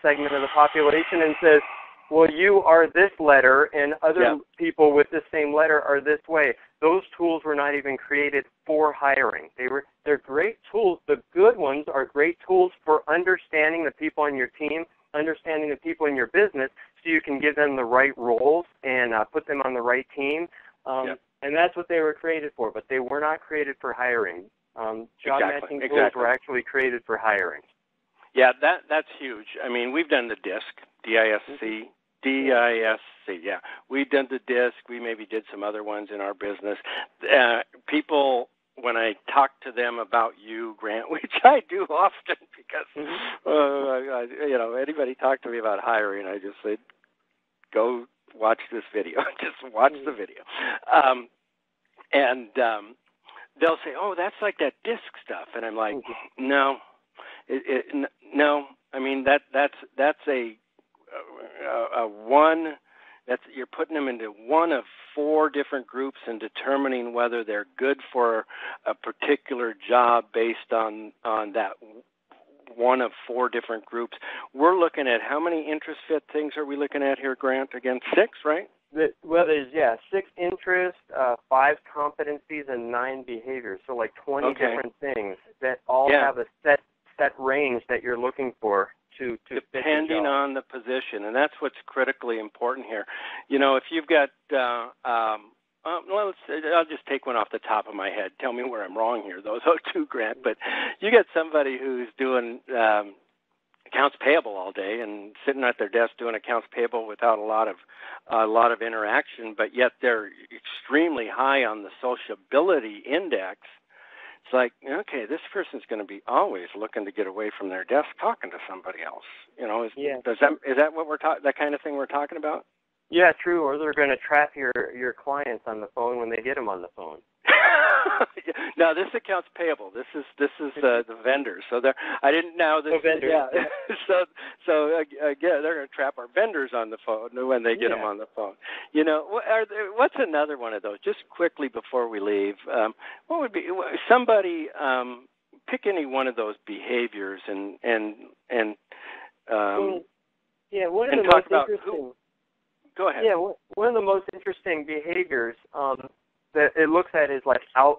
segment of the population and says, well, you are this letter and other people with the same letter are this way. Those tools were not even created for hiring. They're great tools. The good ones are great tools for understanding the people on your team, understanding the people in your business, so you can give them the right roles and put them on the right team. And that's what they were created for, but they were not created for hiring. Job matching tools were actually created for hiring. Yeah, that's huge. I mean, we've done the DISC, D-I-S-C. Yeah. We've done the DISC. We maybe did some other ones in our business. People, when I talk to them about you, Grant, which I do often because, anybody talk to me about hiring, I just say, go watch this video. Just watch the video. And they'll say, oh, that's like that DISC stuff. And I'm like, no. No. I mean, that's a one. You're putting them into one of 4 different groups and determining whether they're good for a particular job based on that one of 4 different groups. We're looking at how many interest fit things are we looking at here, Grant? Again, 6, right? Well, there's 6 interests, 5 competencies, and 9 behaviors. So like 20 different things that all have a set range that you're looking for to depending on the position, and that's what's critically important here. If you've got Well, I'll just take one off the top of my head. Tell me where I'm wrong here, though, too, Grant. But you get somebody who's doing accounts payable all day and sitting at their desk doing accounts payable without a lot of interaction, but yet they're extremely high on the sociability index. It's like, okay, this person's going to be always looking to get away from their desk talking to somebody else. Is that what that kind of thing we're talking about? Yeah, true. Or they're going to trap your clients on the phone when they get them on the phone. No, this accounts payable. This is the vendors. So I didn't know this. Vendors. Yeah. so again, they're going to trap our vendors on the phone when they get them on the phone. What's another one of those? Just quickly before we leave, what would be somebody pick any one of those behaviors and one of the talk most about interesting. Go ahead. Yeah, one of the most interesting behaviors that it looks at is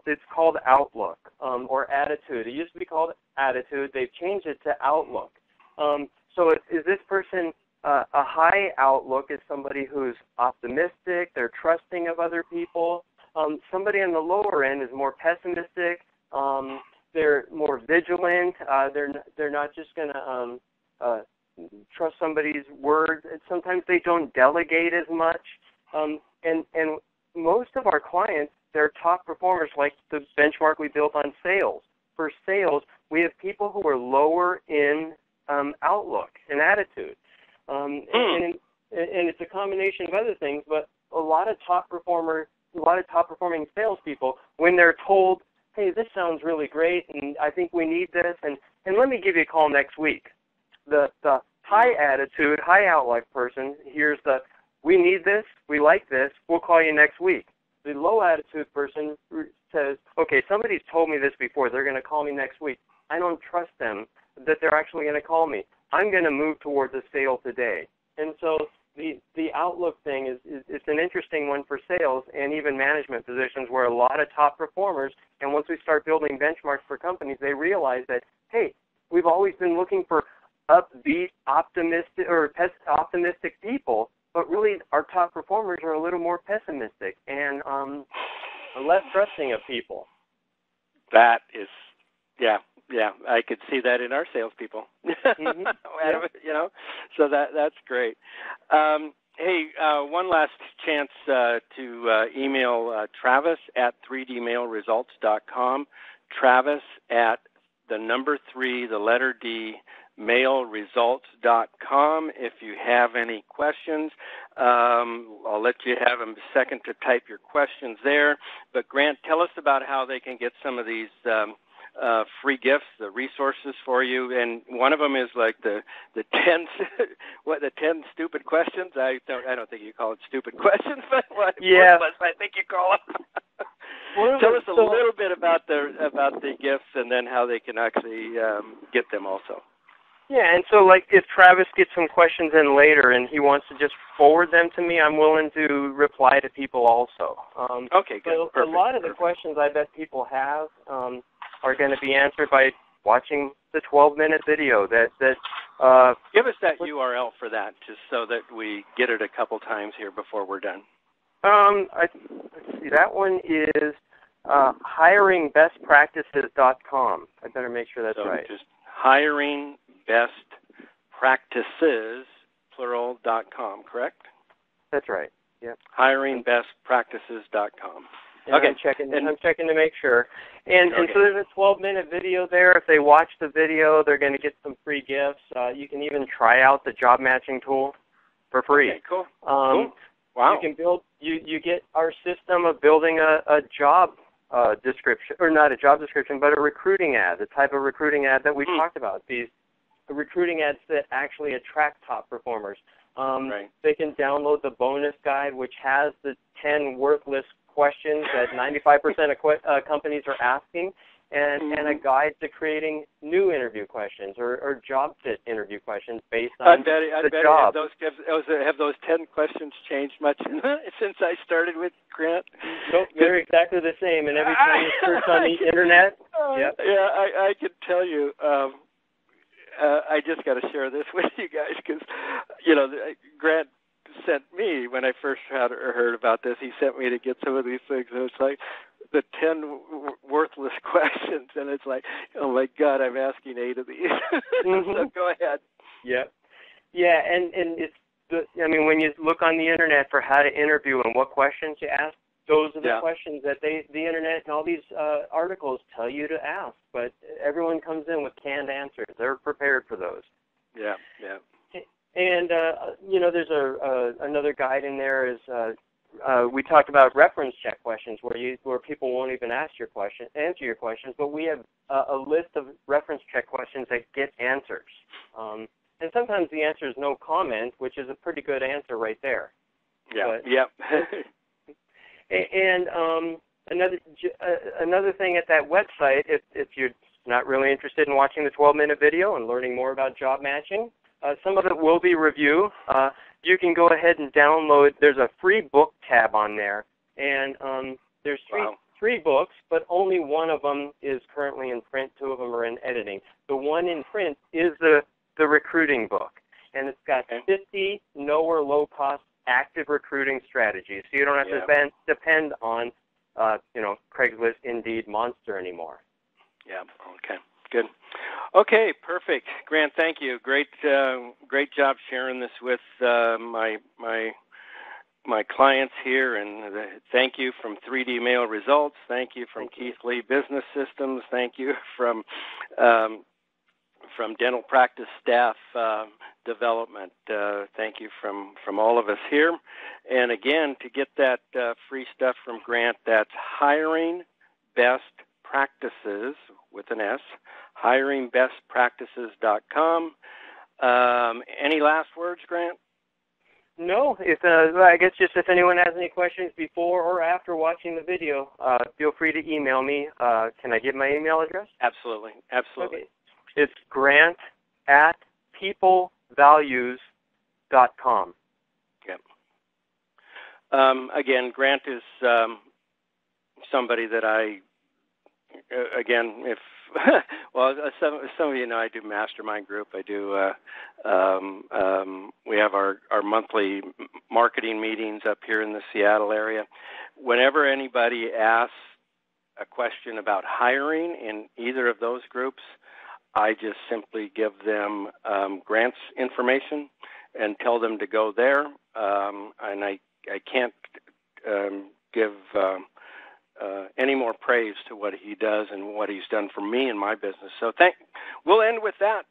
it's called outlook or attitude. It used to be called attitude. They've changed it to outlook. So is this person a high outlook? Is somebody who's optimistic? They're trusting of other people. Somebody on the lower end is more pessimistic. They're more vigilant. They're not just going to trust somebody's word. Sometimes they don't delegate as much. And most of our clients, they're top performers, like the benchmark we built on sales. For sales, we have people who are lower in outlook and attitude. And it's a combination of other things, but a lot of top performing salespeople, when they're told, hey, this sounds really great, and I think we need this, and let me give you a call next week. The high attitude, high outlook person hears we need this, we like this, we'll call you next week. The low attitude person says, okay, somebody's told me this before, they're going to call me next week. I don't trust them that they're actually going to call me. I'm going to move towards a sale today. And so the outlook thing it's an interesting one for sales and even management positions where a lot of top performers, and once we start building benchmarks for companies, they realize that, hey, we've always been looking for upbeat, optimistic people, but really our top performers are a little more pessimistic and less trusting of people. That is, yeah, I could see that in our salespeople. Mm-hmm. So that's great. Hey, one last chance to email Travis at 3dmailresults.com. Travis at the number 3, the letter D, mailresults.com. If you have any questions, I'll let you have a second to type your questions there. But Grant, tell us about how they can get some of these free gifts, the resources for you. And one of them is like the 10 stupid questions. I don't think you call it stupid questions, but I think you call them. Tell us a little bit about the gifts and then how they can actually get them also. Yeah, and so if Travis gets some questions in later and he wants to just forward them to me, I'm willing to reply to people also. Okay, good. A lot of the questions I bet people have are going to be answered by watching the 12-minute video. Give us that URL for that, just so that we get it a couple times here before we're done. Let's see. That one is hiringbestpractices.com. I better make sure that's right. Just hiringbestpractices, plural.com, correct? That's right. Yep. hiringbestpractices.com. And okay. I'm checking to make sure. And so there's a 12-minute video there. If they watch the video, they're going to get some free gifts. You can even try out the job matching tool for free. Okay, cool. Cool. Wow. You can build. You get our system of building a job description, or not a job description, but a recruiting ad. The type of recruiting ad that we talked about. These recruiting ads that actually attract top performers. Right. They can download the bonus guide, which has the 10 worthless questions that 95% of companies are asking, and a guide to creating new interview questions or job fit interview questions based on the job. Have those 10 questions changed much since I started with Grant? Nope, they're exactly the same. And every time you search on the internet, yeah, I can tell you. I just got to share this with you guys because, Grant sent me when I first heard about this. He sent me to get some of these things, and it's like the 10 worthless questions, and it's like, oh my God, I'm asking 8 of these. So go ahead. Yeah, and it's when you look on the internet for how to interview and what questions you ask, those are the questions that the internet and all these articles tell you to ask. But everyone comes in with canned answers. They're prepared for those. Yeah. And there's another guide in there is we talked about reference check questions where people won't even answer your questions, but we have a list of reference check questions that get answers. And sometimes the answer is no comment, which is a pretty good answer right there. Yeah. And another thing at that website, if you're not really interested in watching the 12-minute video and learning more about job matching, some of it will be review. You can go ahead and download. There's a free book tab on there, and there's three books, but only one of them is currently in print. 2 of them are in editing. The one in print is the recruiting book, and it's got 50 no or low-cost active recruiting strategies, so you don't have to depend on Craigslist, Indeed, Monster anymore. Yeah. Okay. Good. Okay. Perfect. Grant, thank you. Great job sharing this with my clients here, and thank you from 3D Mail Results. Thank you from Keith Lee Business Systems. Thank you from Dental Practice Staff Development. Thank you from all of us here. And again, to get that free stuff from Grant, that's Hiring Best Practices with an S, hiringbestpractices.com. Any last words, Grant? No. I guess just if anyone has any questions before or after watching the video, feel free to email me. Can I give my email address? Absolutely. Okay. It's grant@peoplevalues.com. Yep. Again, Grant is somebody that some of you know I do mastermind group. I do. We have our monthly marketing meetings up here in the Seattle area. Whenever anybody asks a question about hiring in either of those groups, I just simply give them Grant's information and tell them to go there. And I can't give any more praise to what he does and what he's done for me and my business. So we'll end with that.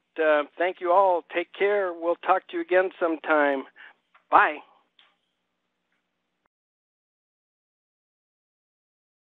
Thank you all. Take care. We'll talk to you again sometime. Bye.